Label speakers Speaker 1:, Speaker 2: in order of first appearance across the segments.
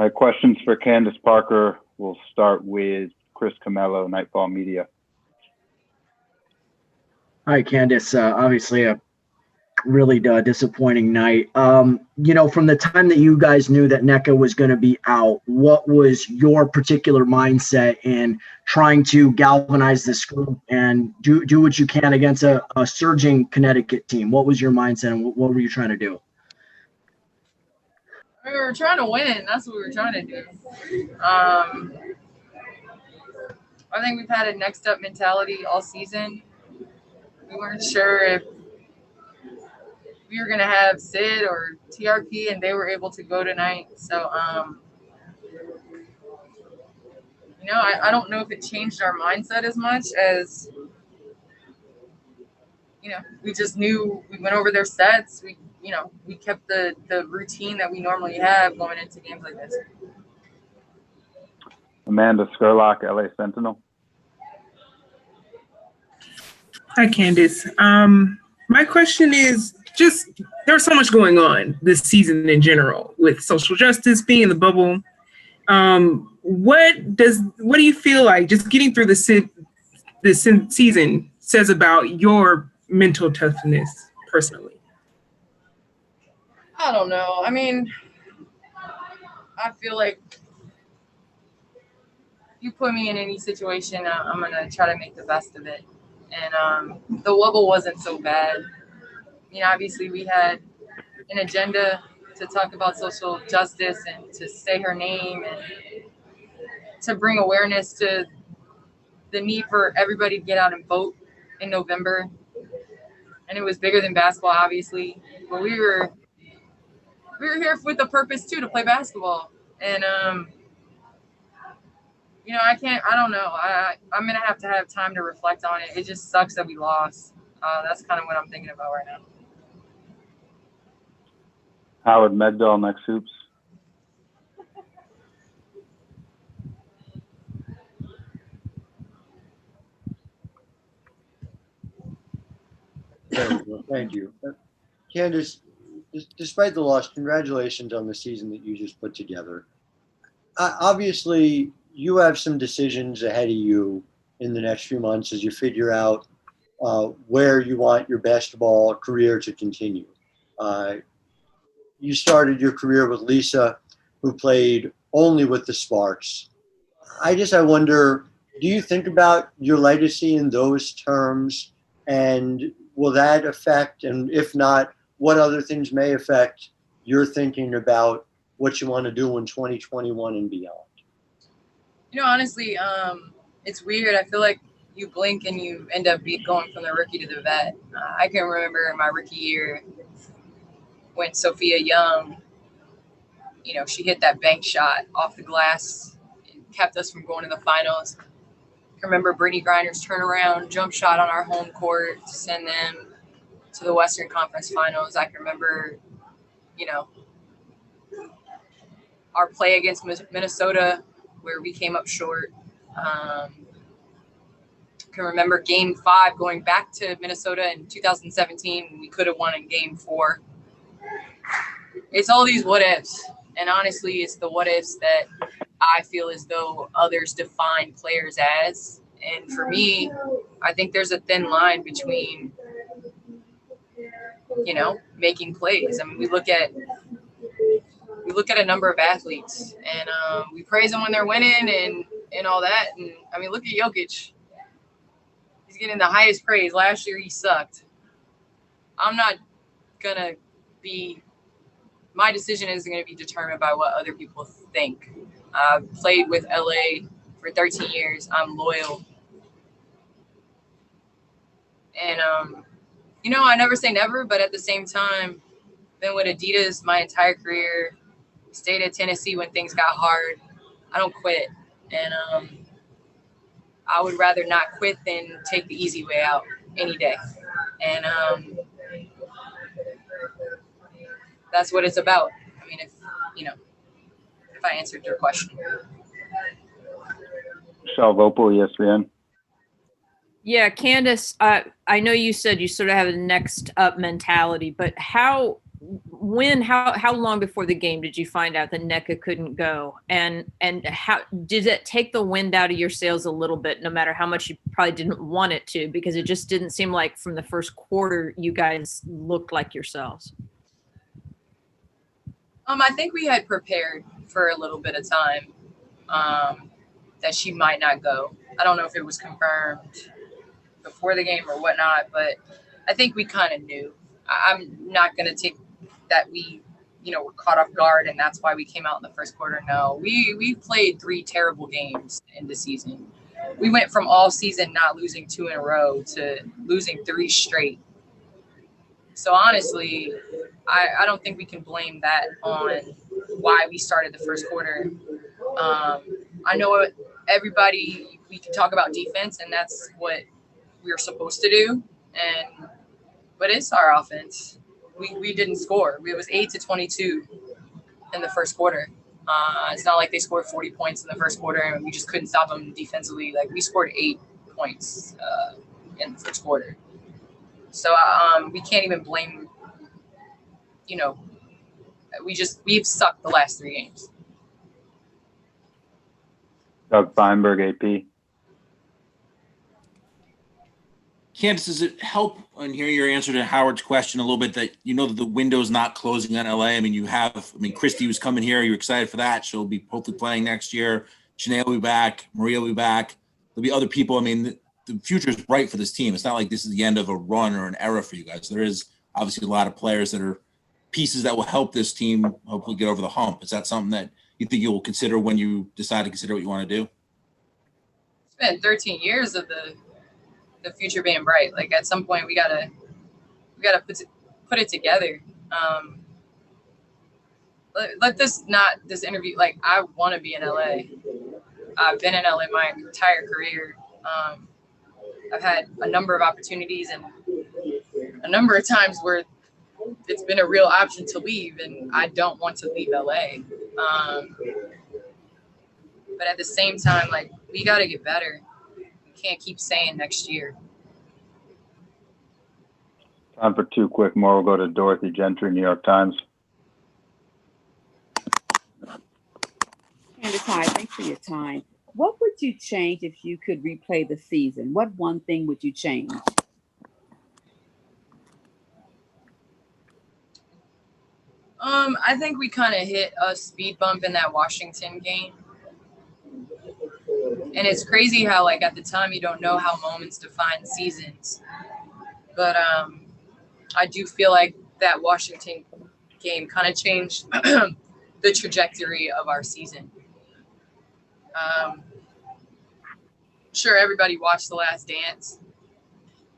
Speaker 1: My questions for Candace Parker. We'll start with Chris Camello, Nightfall Media.
Speaker 2: Hi, Candace. Obviously a really disappointing night. From the time that you guys knew that Nneka was going to be out, what was your particular mindset in trying to galvanize this group and do what you can against a surging Connecticut team? What was your mindset and what were you trying to do?
Speaker 3: We were trying to win. That's what we were trying to do. I think we've had a next up mentality all season. We weren't sure if we were going to have Sid or TRP, and they were able to go tonight. So, I don't know if it changed our mindset as much as, we just knew we went over their sets. We kept the routine that we normally have going into games like this.
Speaker 1: Amanda Skurlock, LA Sentinel.
Speaker 4: Hi, Candace. My question is just, there's so much going on this season in general with social justice being in the bubble. What do you feel like just getting through this season says about your mental toughness personally?
Speaker 3: I don't know. I mean, I feel like you put me in any situation, I'm going to try to make the best of it. And the wobble wasn't so bad. Obviously we had an agenda to talk about social justice and to say her name and to bring awareness to the need for everybody to get out and vote in November. And it was bigger than basketball, obviously. But we were here with a purpose too, to play basketball. And I don't know. I'm going to have time to reflect on it. It just sucks that we lost. That's kind of what I'm thinking about right now.
Speaker 1: Howard Megdal, Next Hoops.
Speaker 5: Thank you. Candace, despite the loss, congratulations on the season that you just put together. Obviously, you have some decisions ahead of you in the next few months as you figure out where you want your basketball career to continue. You started your career with Lisa, who played only with the Sparks. I wonder, do you think about your legacy in those terms, and will that affect, and if not, what other things may affect your thinking about what you want to do in 2021 and beyond?
Speaker 3: Honestly, it's weird. I feel like you blink and you end up going from the rookie to the vet. I can remember my rookie year when Sophia Young, she hit that bank shot off the glass and kept us from going to the finals. I can remember Brittany Griner's turnaround jump shot on our home court to send them to the Western Conference Finals. I can remember, our play against Minnesota where we came up short. Can remember Game 5 going back to Minnesota in 2017. We could have won in Game 4. It's all these what ifs, and honestly, it's the what ifs that I feel as though others define players as. And for me, I think there's a thin line between, making plays. I mean, we look at a number of athletes, and we praise them when they're winning and all that. And I mean, look at Jokic. He's getting the highest praise. Last year he sucked. I'm not gonna be. My decision isn't gonna be determined by what other people think. I've played with LA for 13 years. I'm loyal, and I never say never, but at the same time, been with Adidas my entire career. Stayed at Tennessee when things got hard. I don't quit, and I would rather not quit than take the easy way out any day. And that's what it's about. I mean, if I answered your question.
Speaker 1: Michelle Vopel, ESPN.
Speaker 6: Yeah, Candace, I know you said you sort of have a next up mentality, but how how long before the game did you find out that NECA couldn't go? And how did it take the wind out of your sails a little bit, no matter how much you probably didn't want it to, because it just didn't seem like from the first quarter you guys looked like yourselves?
Speaker 3: I think we had prepared for a little bit of time that she might not go. I don't know if it was confirmed before the game or whatnot, but I think we kind of knew. I'm not going to take that we, were caught off guard and that's why we came out in the first quarter. No, we played 3 terrible games in the season. We went from all season not losing 2 in a row to losing 3 straight. So honestly, I don't think we can blame that on why we started the first quarter. I know everybody, we can talk about defense, and that's what we're supposed to do. But it's our offense. We didn't score. It was 8-22 in the first quarter. It's not like they scored 40 points in the first quarter and we just couldn't stop them defensively. Like, we scored 8 points in the first quarter. So we can't even blame, we've sucked the last 3 games.
Speaker 1: Doug Feinberg, AP.
Speaker 7: Candace, does it help on hearing your answer to Howard's question a little bit that that the window's not closing on LA? I mean, Christy was coming here. You're excited for that. She'll be hopefully playing next year. Janae will be back. Maria will be back. There'll be other people. I mean, the future is bright for this team. It's not like this is the end of a run or an era for you guys. There is obviously a lot of players that are pieces that will help this team hopefully get over the hump. Is that something that you think you will consider when you decide to consider what you want to do?
Speaker 3: It's been 13 years of the future being bright. Like, at some point we gotta put it together. Let this interview, like, I want to be in LA. I've been in LA my entire career. I've had a number of opportunities and a number of times where it's been a real option to leave, and I don't want to leave LA. But at the same time, like, we got to get better. We can't keep saying next year.
Speaker 1: Time for 2 quick more. We'll go to Dorothy Gentry, New York Times.
Speaker 8: Candace, hi, thanks for your time. What would you change if you could replay the season? What one thing would you change?
Speaker 3: I think we kind of hit a speed bump in that Washington game. And it's crazy how, like, at the time you don't know how moments define seasons. But I do feel like that Washington game kind of changed the trajectory of our season. Sure, everybody watched The Last Dance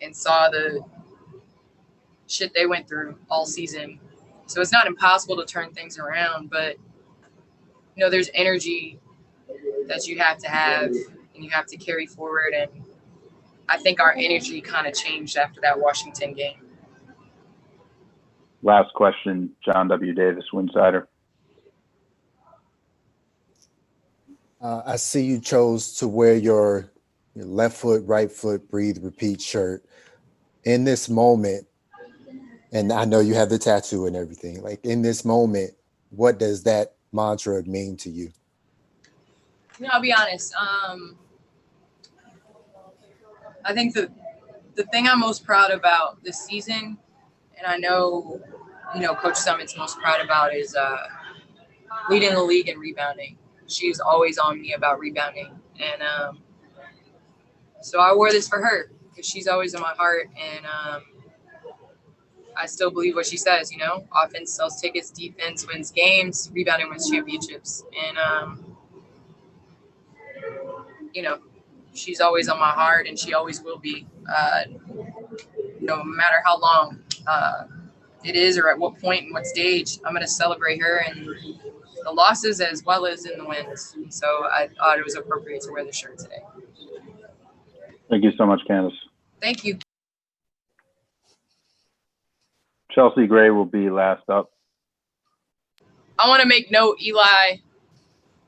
Speaker 3: and saw the shit they went through all season. So it's not impossible to turn things around, but, there's energy that you have to have and you have to carry forward. And I think our energy kind of changed after that Washington game.
Speaker 1: Last question, John W. Davis, Winsider.
Speaker 9: I see you chose to wear your left foot, right foot, breathe, repeat shirt. In this moment, and I know you have the tattoo and everything, like, in this moment, what does that mantra mean to you?
Speaker 3: I'll be honest. I think the thing I'm most proud about this season, and I know, Coach Summit's most proud about, is leading the league in rebounding. She's always on me about rebounding. And so I wore this for her because she's always in my heart. And I still believe what she says, offense sells tickets, defense wins games, rebounding wins championships. And, she's always on my heart and she always will be, no matter how long it is or at what point and what stage. I'm going to celebrate her in the losses as well as in the wins. And so I thought it was appropriate to wear the shirt today.
Speaker 1: Thank you so much, Candace.
Speaker 3: Thank you.
Speaker 1: Chelsea Gray will be last up.
Speaker 3: I want to make note, Eli,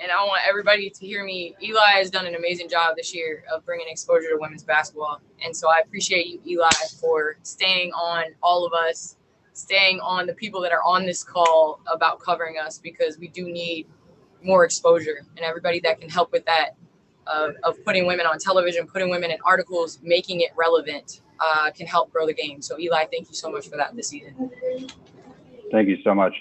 Speaker 3: and I want everybody to hear me. Eli has done an amazing job this year of bringing exposure to women's basketball. And so I appreciate you, Eli, for staying on all of us staying on the people that are on this call about covering us, because we do need more exposure, and everybody that can help with that, of putting women on television, putting women in articles, making it relevant, can help grow the game. So Eli, thank you so much for that this season.
Speaker 1: Thank you so much.